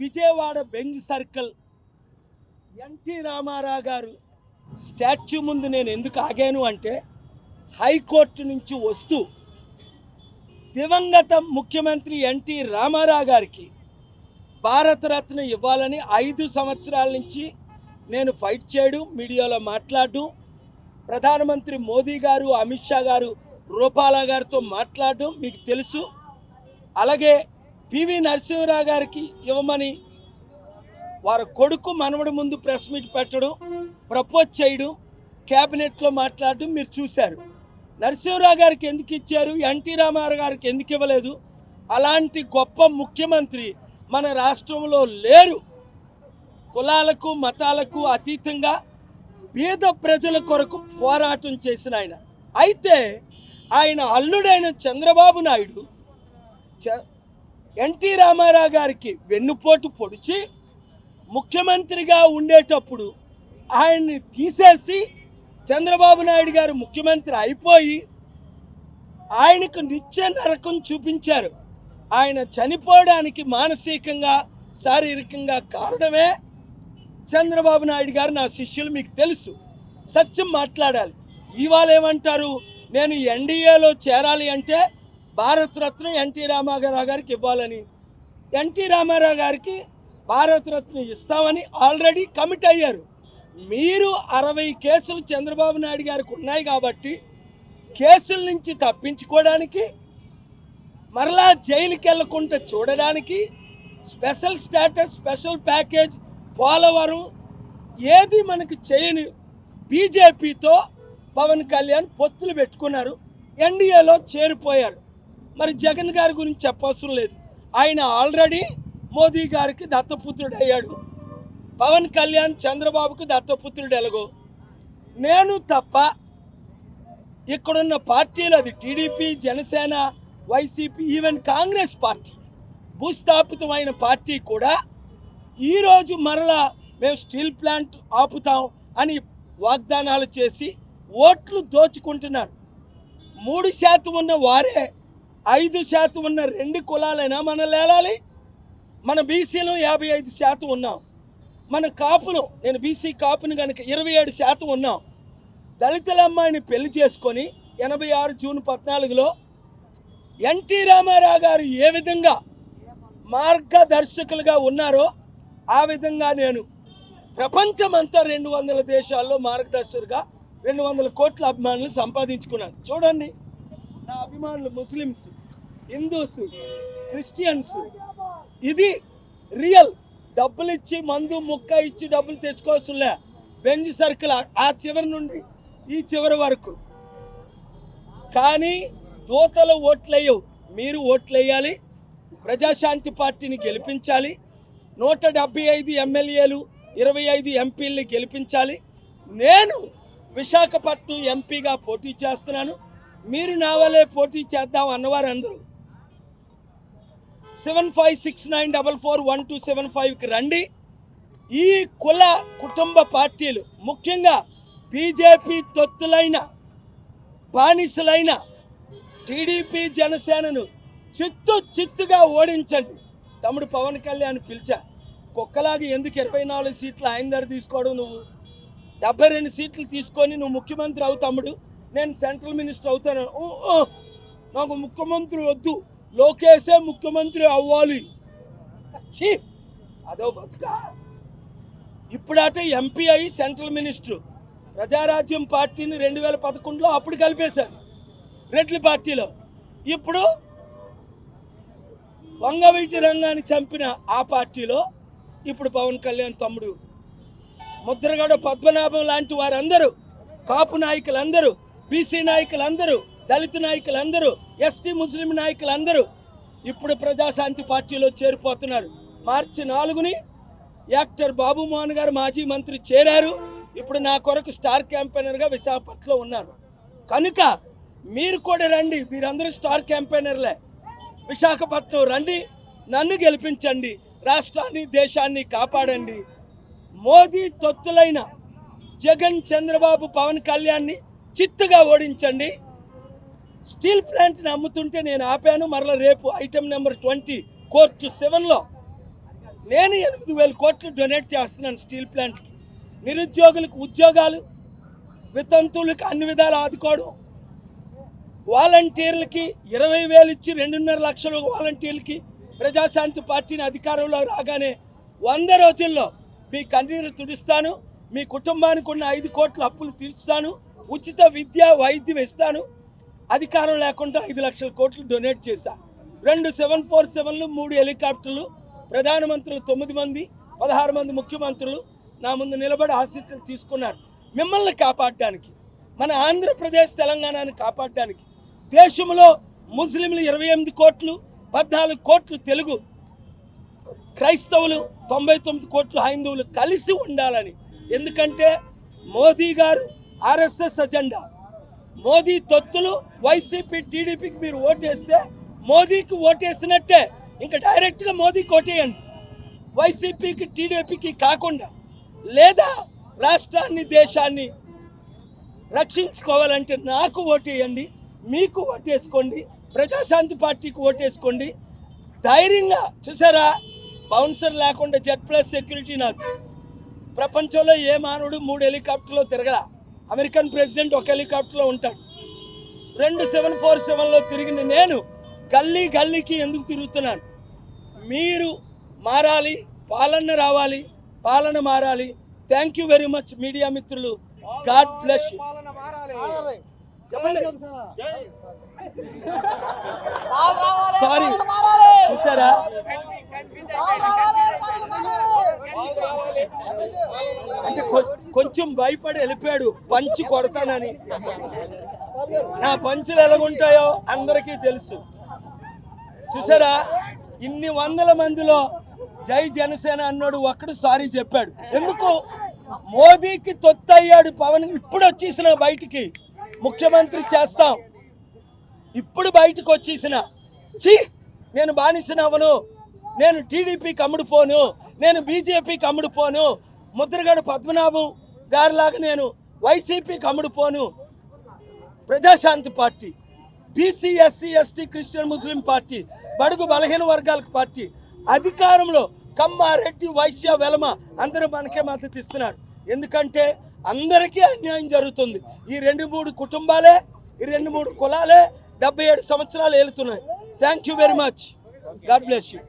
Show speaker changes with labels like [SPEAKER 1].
[SPEAKER 1] Vijayawada Benz circle NT Rama Rao గారు statue ముందు నేను ఎందుకు ఆగాను అంటే, హైకోర్టు నుంచి వస్తూ దివంగత ముఖ్యమంత్రి ఎన్టీ రామారావు గారికి భారతరత్న ఇవ్వాలని 5 సంవత్సరాల నుంచి నేను ఫైట్ చేయడం, మీడియాలో మాట్లాడడం, ప్రధానమంత్రి మోదీ గారు, అమిత్ షా గారు, రూపాలా గారితో మాట్లాడడం మీకు తెలుసు. అలాగే పివి నరసింహరావు గారికి ఇవ్వమని వారి కొడుకు మనవడి ముందు ప్రెస్ మీట్ పెట్టడం, ప్రపోజ్ చేయడం, క్యాబినెట్లో మాట్లాడడం మీరు చూశారు. నరసింహరావు గారికి ఎందుకు ఇచ్చారు, ఎన్టీ రామారావు గారికి ఎందుకు ఇవ్వలేదు? అలాంటి గొప్ప ముఖ్యమంత్రి మన రాష్ట్రంలో లేరు. కులాలకు మతాలకు అతీతంగా పేద ప్రజల కొరకు పోరాటం చేసిన ఆయన. అయితే ఆయన అల్లుడైన చంద్రబాబు నాయుడు ఎన్టీ రామారావు గారికి వెన్నుపోటు పొడిచి ముఖ్యమంత్రిగా ఉండేటప్పుడు ఆయన్ని తీసేసి చంద్రబాబు నాయుడు గారు ముఖ్యమంత్రి అయిపోయి ఆయనకు నిత్య నరకం చూపించారు. ఆయన చనిపోవడానికి మానసికంగా శారీరకంగా కారణమే చంద్రబాబు నాయుడు గారు. నా శిష్యులు మీకు తెలుసు, సత్యం మాట్లాడాలి. ఇవాళ ఏమంటారు, నేను ఎన్డీఏలో చేరాలి అంటే భారతరత్న ఎన్టీ రామారావు గారికి ఇవ్వాలని, ఎన్టీ రామారావు గారికి భారతరత్న ఇస్తామని ఆల్రెడీ కమిట్ అయ్యారు. మీరు 60 కేసులు చంద్రబాబు నాయుడు గారికి ఉన్నాయి కాబట్టి కేసుల నుంచి తప్పించుకోవడానికి, మరలా జైలుకి వెళ్ళకుండా చూడడానికి special status, special package, Polavaram ఏది మనకు చేయని బీజేపీతో పవన్ కళ్యాణ్ పొత్తులు పెట్టుకున్నారు, ఎన్డీఏలో చేరిపోయారు. మరి జగన్ గారి గురించి చెప్పవసరం లేదు, ఆయన ఆల్రెడీ మోదీ గారికి దత్తపుత్రుడు అయ్యాడు. పవన్ కళ్యాణ్ చంద్రబాబుకు దత్తపుత్రుడు ఎలాగో, నేను తప్ప ఇక్కడున్న పార్టీలు, అది TDP, Janasena, YCP, even Congress party, భూస్థాపితమైన పార్టీ కూడా ఈరోజు మరలా మేము స్టీల్ ప్లాంట్ ఆపుతాం అని వాగ్దానాలు చేసి ఓట్లు దోచుకుంటున్నారు. 3% ఉన్న వారే 5% ఉన్న 2 కులాలైనా మనం లేలాలి. మన బీసీలు 55% ఉన్నాం, మన కాపులు, నేను బీసీ కాపును కనుక 27% ఉన్నాం. దళితుల అమ్మాయిని పెళ్లి చేసుకొని 86 జూన్ 14లో ఎన్టీ రామారావు గారు ఏ విధంగా మార్గదర్శకులుగా ఉన్నారో ఆ విధంగా నేను ప్రపంచమంతా 200 దేశాల్లో మార్గదర్శకులుగా 200 కోట్ల అభిమానులు సంపాదించుకున్నాను. చూడండి, నా అభిమానులు ముస్లిమ్స్, హిందూస్, క్రిస్టియన్స్. ఇది రియల్. డబ్బులు ఇచ్చి, మందు ముక్క ఇచ్చి డబ్బులు తెచ్చుకోవచ్చులే. బెంజ్ సర్కిల్ ఆ చివరి నుండి ఈ చివరి వరకు. కానీ దోతలు ఓట్లేయవు, మీరు ఓట్లేయాలి. ప్రజాశాంతి పార్టీని గెలిపించాలి. 175 ఎమ్మెల్యేలు, 25 ఎంపీల్ని గెలిపించాలి. నేను విశాఖపట్నం ఎంపీగా పోటీ చేస్తున్నాను. మీరు నా వల్లే పోటీ చేద్దాం అన్నవారు అందరూ 7569441275కి రండి. ఈ కుల కుటుంబ పార్టీలు, ముఖ్యంగా బీజేపీ తొత్తులైన బానిసలైన టీడీపీ, జనసేనను చిత్తుగా ఓడించండి. తమ్ముడు పవన్ కళ్యాణ్ పిలిచా, కుక్కలాగా ఎందుకు 24 సీట్లు ఆయన దగ్గర తీసుకోవడం? నువ్వు 72 సీట్లు తీసుకొని నువ్వు ముఖ్యమంత్రి అవు తమ్ముడు, నేను సెంట్రల్ మినిస్టర్ అవుతాను. నాకు ముఖ్యమంత్రి వద్దు, లోకేశే ముఖ్యమంత్రి అవ్వాలి. అదో బతుక. ఇప్పుడట ఎంపీ అయి సెంట్రల్ మినిస్టర్. ప్రజారాజ్యం పార్టీని 2011లో అప్పుడు కలిపేశారు రెడ్ల పార్టీలో. ఇప్పుడు వంగవీటి రంగాన్ని చంపిన ఆ పార్టీలో ఇప్పుడు పవన్ కళ్యాణ్ తమ్ముడు, ముద్రగడ పద్మనాభం లాంటి వారందరూ, కాపు నాయకులందరూ, బీసీ నాయకులందరూ, దళిత నాయకులందరూ, ఎస్టీ ముస్లిం నాయకులందరూ ఇప్పుడు ప్రజాశాంతి పార్టీలో చేరిపోతున్నారు. మార్చి 4ని యాక్టర్ బాబు మోహన్ గారు, మాజీ మంత్రి, చేరారు. ఇప్పుడు నా కొరకు స్టార్ క్యాంపెయినర్గా విశాఖపట్నంలో ఉన్నారు. కనుక మీరు కూడా రండి, మీరందరూ స్టార్ క్యాంపెయినర్లే. విశాఖపట్నం రండి, నన్ను గెలిపించండి, రాష్ట్రాన్ని, దేశాన్ని కాపాడండి. మోదీ తొత్తులైన జగన్, చంద్రబాబు, పవన్ కళ్యాణ్ని చిత్తుగా ఓడించండి. స్టీల్ ప్లాంట్ని అమ్ముతుంటే నేను ఆపాను. మరలా రేపు ఐటమ్ నెంబర్ 20 కోర్టు 7లో నేను 8,000 కోట్లు డొనేట్ చేస్తున్నాను స్టీల్ ప్లాంట్కి. నిరుద్యోగులకు ఉద్యోగాలు, వితంతువులకు అన్ని విధాలు ఆదుకోవడం, వాలంటీర్లకి 20,000 ఇచ్చి 2.5 లక్షలు వాలంటీర్లకి ప్రజాశాంతి పార్టీని అధికారంలో రాగానే 100 రోజుల్లో మీ కన్నీరు తుడుస్తాను, మీ కుటుంబానికి ఉన్న 5 కోట్ల అప్పులు తీర్చుతాను, ఉచిత విద్య వైద్యం ఇస్తాను. అధికారం లేకుండా 5 లక్షల కోట్లు డొనేట్ చేశా. 2 747లు, 3 హెలికాప్టర్లు, ప్రధానమంత్రులు 9 మంది, 16 మంది ముఖ్యమంత్రులు నా ముందు నిలబడి ఆశీస్సులు తీసుకున్నారు. మిమ్మల్ని కాపాడడానికి, మన ఆంధ్రప్రదేశ్ తెలంగాణని కాపాడడానికి, దేశంలో ముస్లింలు 28 కోట్లు, 14 కోట్లు తెలుగు క్రైస్తవులు, 99 కోట్లు హైందువులు కలిసి ఉండాలని. ఎందుకంటే మోదీ గారు ఆర్ఎస్ఎస్ అజెండా, మోదీ తొత్తులు వైసీపీ టీడీపీకి మీరు ఓటేస్తే మోదీకి ఓటేసినట్టే. ఇంకా డైరెక్ట్గా మోదీకి ఓటేయండి, వైసీపీకి టీడీపీకి కాకుండా. లేదా రాష్ట్రాన్ని దేశాన్ని రక్షించుకోవాలంటే నాకు ఓటేయండి, మీకు ఓటేసుకోండి, ప్రజాశాంతి పార్టీకి ఓటేసుకోండి. ధైర్యంగా చూసారా, బౌన్సర్ లేకుండా Z+ సెక్యూరిటీ నాది. ప్రపంచంలో ఏ మానవుడు 3 హెలికాప్టర్లో తిరగలా. అమెరికన్ ప్రెసిడెంట్ ఒక హెలికాప్టర్లో ఉంటాడు. 2 747లో తిరిగిన నేను గల్లీ గల్లీకి ఎందుకు తిరుగుతున్నాను? మీరు మారాలి, పాలన రావాలి, పాలన మారాలి. Thank you very much media మిత్రులు. God bless you. చెప్పండి. సారీ, చూసారా, అంటే కొంచెం భయపడి వెళ్ళిపోయాడు పంచి కొడతానని. నా పంచులు ఎలాగుంటాయో అందరికీ తెలుసు. చూసారా, ఇన్ని వందల మందిలో జై జనసేన అన్నాడు ఒక్కడు సారీ చెప్పాడు. ఎందుకు? మోదీకి తొత్తయ్యాడు పవన్. ఇప్పుడు వచ్చేసిన బయటికి ముఖ్యమంత్రి చేస్తాం, ఇప్పుడు బయటకు వచ్చేసిన నేను బానిసనవను, నేను టీడీపీకి అమ్ముడుపోను, నేను బీజేపీకి అమ్ముడుపోను, ముద్రగడ పద్మనాభం గారిలాగా నేను వైసీపీకి అమ్ముడుపోను. Prajashanti party, BC SC ST Christian Muslim party, బడుగు బలహీన వర్గాలకు పార్టీ అధికారంలో కమ్మ రెడ్డి వైశ్య వెలమ అందరూ మనకే మద్దతు ఇస్తున్నారు. ఎందుకంటే అందరికీ అన్యాయం జరుగుతుంది. ఈ 2-3 కుటుంబాలే, ఈ 2-3 కులాలే 77 సంవత్సరాలు ఏలుతున్నాయి. Thank you very much. God bless you.